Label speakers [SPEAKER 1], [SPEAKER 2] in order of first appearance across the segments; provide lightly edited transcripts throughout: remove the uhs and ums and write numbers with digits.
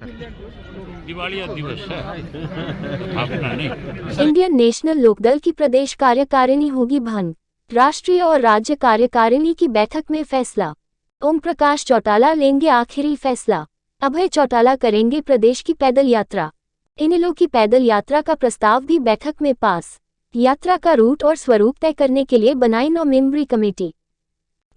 [SPEAKER 1] दिवालिया दिवस है, स्थापना नहीं।
[SPEAKER 2] इंडियन नेशनल लोकदल की प्रदेश कार्यकारिणी होगी भंग, राष्ट्रीय और राज्य कार्यकारिणी की बैठक में फैसला। ओम प्रकाश चौटाला लेंगे आखिरी फैसला। अभय चौटाला करेंगे प्रदेश की पैदल यात्रा। इनेलो की पैदल यात्रा का प्रस्ताव भी बैठक में पास। यात्रा का रूट और स्वरूप तय करने के लिए बनाई 9 मेंबरी कमेटी।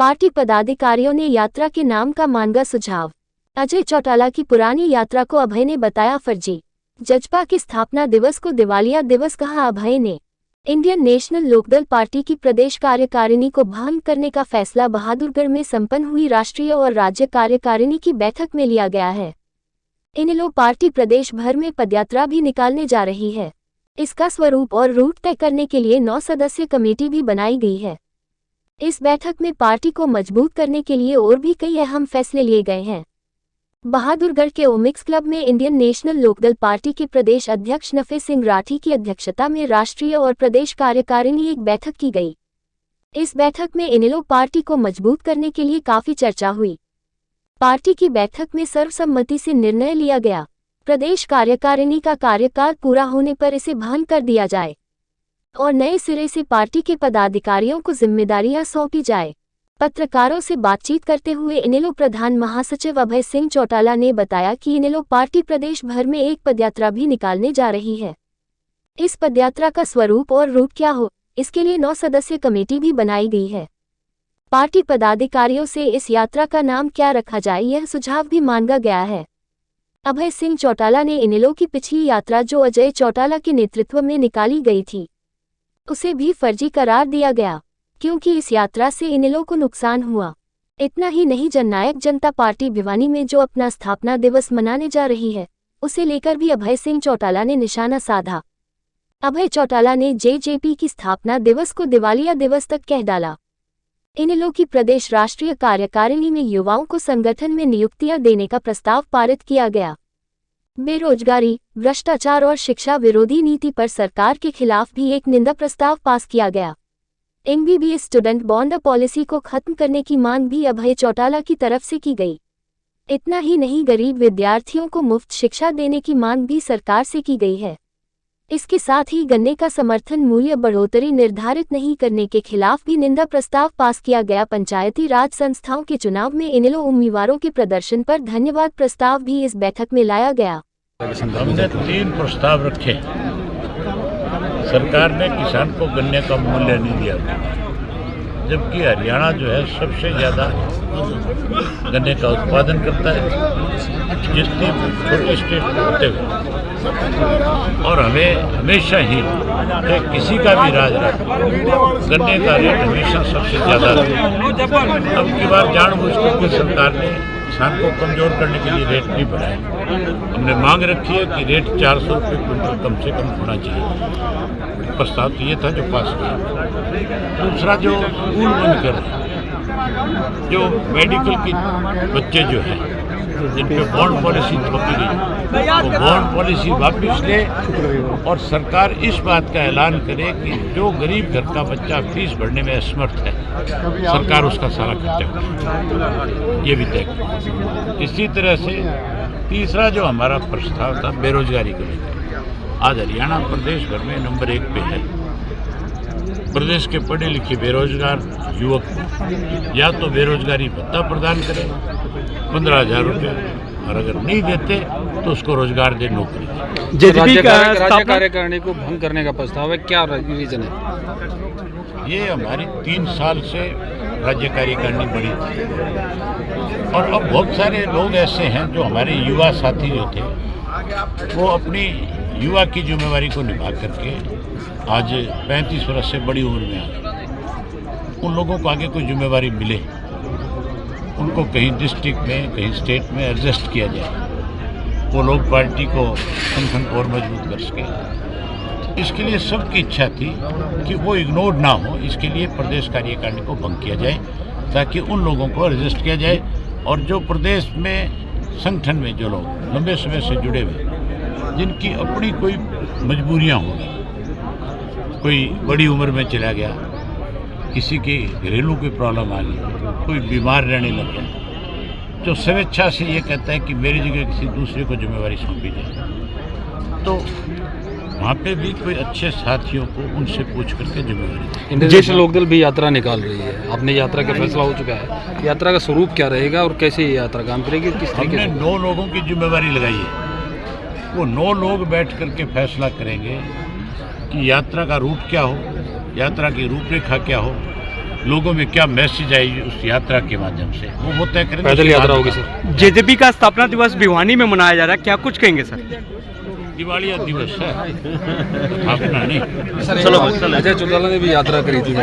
[SPEAKER 2] पार्टी पदाधिकारियों ने यात्रा के नाम का मांगा सुझाव। अजय चौटाला की पुरानी यात्रा को अभय ने बताया फर्जी। जजपा के स्थापना दिवस को दिवालिया दिवस कहा अभय ने। इंडियन नेशनल लोकदल पार्टी की प्रदेश कार्यकारिणी को भंग करने का फैसला बहादुरगढ़ में संपन्न हुई राष्ट्रीय और राज्य कार्यकारिणी की बैठक में लिया गया है। इनेलो पार्टी प्रदेश भर में पदयात्रा भी निकालने जा रही है। इसका स्वरूप और रूट तय करने के लिए 9 सदस्यीय कमेटी भी बनाई गई है। इस बैठक में पार्टी को मजबूत करने के लिए और भी कई अहम फैसले लिए गए हैं। बहादुरगढ़ के ओमिक्स क्लब में इंडियन नेशनल लोकदल पार्टी के प्रदेश अध्यक्ष नफे सिंह राठी की अध्यक्षता में राष्ट्रीय और प्रदेश कार्यकारिणी एक बैठक की गई। इस बैठक में इनेलो पार्टी को मजबूत करने के लिए काफी चर्चा हुई। पार्टी की बैठक में सर्वसम्मति से निर्णय लिया गया, प्रदेश कार्यकारिणी का कार्यकाल पूरा होने पर इसे भंग कर दिया जाए और नए सिरे से पार्टी के पदाधिकारियों को जिम्मेदारियां सौंपी जाए। पत्रकारों से बातचीत करते हुए इनेलो प्रधान महासचिव अभय सिंह चौटाला ने बताया कि इनेलो पार्टी प्रदेश भर में एक पदयात्रा भी निकालने जा रही है। इस पदयात्रा का स्वरूप और रूट क्या हो, इसके लिए 9 सदस्यीय कमेटी भी बनाई गई है। पार्टी पदाधिकारियों से इस यात्रा का नाम क्या रखा जाए यह सुझाव भी मांगा गया है। अभय सिंह चौटाला ने इनेलो की पिछली यात्रा जो अजय चौटाला के नेतृत्व में निकाली गई थी, उसे भी फर्जी करार दिया गया क्योंकि इस यात्रा से इनेलो को नुकसान हुआ। इतना ही नहीं, जननायक जनता पार्टी भिवानी में जो अपना स्थापना दिवस मनाने जा रही है, उसे लेकर भी अभय सिंह चौटाला ने निशाना साधा। अभय चौटाला ने जेजेपी की स्थापना दिवस को दिवालिया दिवस तक कह डाला। इनेलो की प्रदेश राष्ट्रीय कार्यकारिणी में युवाओं को संगठन में नियुक्तियां देने का प्रस्ताव पारित किया गया। बेरोजगारी, भ्रष्टाचार और शिक्षा विरोधी नीति पर सरकार के खिलाफ भी एक निंदा प्रस्ताव पास किया गया। एमबीबीएस स्टूडेंट बॉन्ड पॉलिसी को खत्म करने की मांग भी अभय चौटाला की तरफ से की गई। इतना ही नहीं, गरीब विद्यार्थियों को मुफ्त शिक्षा देने की मांग भी सरकार से की गई है। इसके साथ ही गन्ने का समर्थन मूल्य बढ़ोतरी निर्धारित नहीं करने के खिलाफ भी निंदा प्रस्ताव पास किया गया। पंचायती राज संस्थाओं के चुनाव में इनेलो उम्मीदवारों के प्रदर्शन पर धन्यवाद प्रस्ताव भी इस बैठक में लाया गया।
[SPEAKER 1] हमने 3 प्रस्ताव रखे। सरकार ने किसान को गन्ने का मूल्य नहीं दिया, जबकि हरियाणा जो है सबसे ज़्यादा गन्ने का उत्पादन करता है, जितनी छोटी स्टेट होते हुए। और हमें हमेशा ही किसी का भी राज रहा, गन्ने का रेट हमेशा सबसे ज़्यादा रहा। अब की बार जानबूझकर सरकार ने किसान को कमज़ोर करने के लिए रेट नहीं बढ़ाया। हमने मांग रखी है कि रेट 400 रुपये क्विंटल कम से कम होना चाहिए। प्रस्ताव तो ये था जो पास हुआ। दूसरा, जो स्कूल बंद कर रहे, जो मेडिकल की बच्चे जो हैं जिन पे बॉन्ड पॉलिसी थोपी गई, वो बॉन्ड पॉलिसी वापस ले और सरकार इस बात का ऐलान करे कि जो गरीब घर का बच्चा फीस भरने में असमर्थ है, सरकार उसका सारा खर्चा करे, ये भी तय करे। इसी तरह से तीसरा जो हमारा प्रस्ताव था, बेरोजगारी को लेकर, आज हरियाणा प्रदेश भर में नंबर 1 पे है। प्रदेश के पढ़े लिखे बेरोजगार युवक को या तो बेरोजगारी भत्ता प्रदान करें 15,000 रुपये, और अगर नहीं देते तो उसको रोजगार दे, नौकरी।
[SPEAKER 3] जेजेपी का राज्य कार्यकारिणी को भंग करने का प्रस्ताव है, क्या रीजन है?
[SPEAKER 1] ये हमारी 3 साल से राज्य कार्यकारिणी बड़ी थी और अब बहुत सारे लोग ऐसे हैं जो हमारे युवा साथी जो थे, वो अपनी युवा की जिम्मेवारी को निभा करके आज 35 वर्ष से बड़ी उम्र में आ गए। उन लोगों को आगे कोई जिम्मेवारी मिले, उनको कहीं डिस्ट्रिक्ट में, कहीं स्टेट में एडजस्ट किया जाए, वो लोग पार्टी को संगठन को और मजबूत कर सके। इसके लिए सबकी इच्छा थी कि वो इग्नोर ना हो। इसके लिए प्रदेश कार्यकारिणी को भंग किया जाए ताकि उन लोगों को एडजस्ट किया जाए और जो प्रदेश में संगठन में जो लोग लंबे समय से जुड़े हुए, जिनकी अपनी कोई मजबूरियां होंगी, कोई बड़ी उम्र में चला गया, किसी की घरेलू कोई प्रॉब्लम आ गई, कोई बीमार रहने लग गया, जो स्वेच्छा से ये कहता है कि मेरी जगह किसी दूसरे को जिम्मेवारी सौंपी जाए, तो वहाँ पे भी कोई अच्छे साथियों को उनसे पूछ करके जिम्मेवारी
[SPEAKER 3] इंडियन नेशनल लोकदल भी यात्रा निकाल रही है, अपनी यात्रा का फैसला हो चुका है, यात्रा का स्वरूप क्या रहेगा और कैसे ये यात्रा काम करेगी, किस तरीके
[SPEAKER 1] हमने
[SPEAKER 3] से?
[SPEAKER 1] 9 लोगों की जिम्मेवारी लगाई है। वो 9 लोग बैठ करके फैसला करेंगे कि यात्रा का रूट क्या हो, यात्रा की रूपरेखा क्या हो, लोगों में क्या मैसेज आएगी उस यात्रा के माध्यम से, वो तय करेंगे।
[SPEAKER 3] पैदल यात्रा होगी सर।
[SPEAKER 4] जेजेपी का स्थापना दिवस भिवानी में मनाया जा रहा है, क्या कुछ कहेंगे सर?
[SPEAKER 1] दिवालिया दिवस है, अपना नहीं।
[SPEAKER 3] चलो अजय चौटाला ने भी यात्रा करी थी।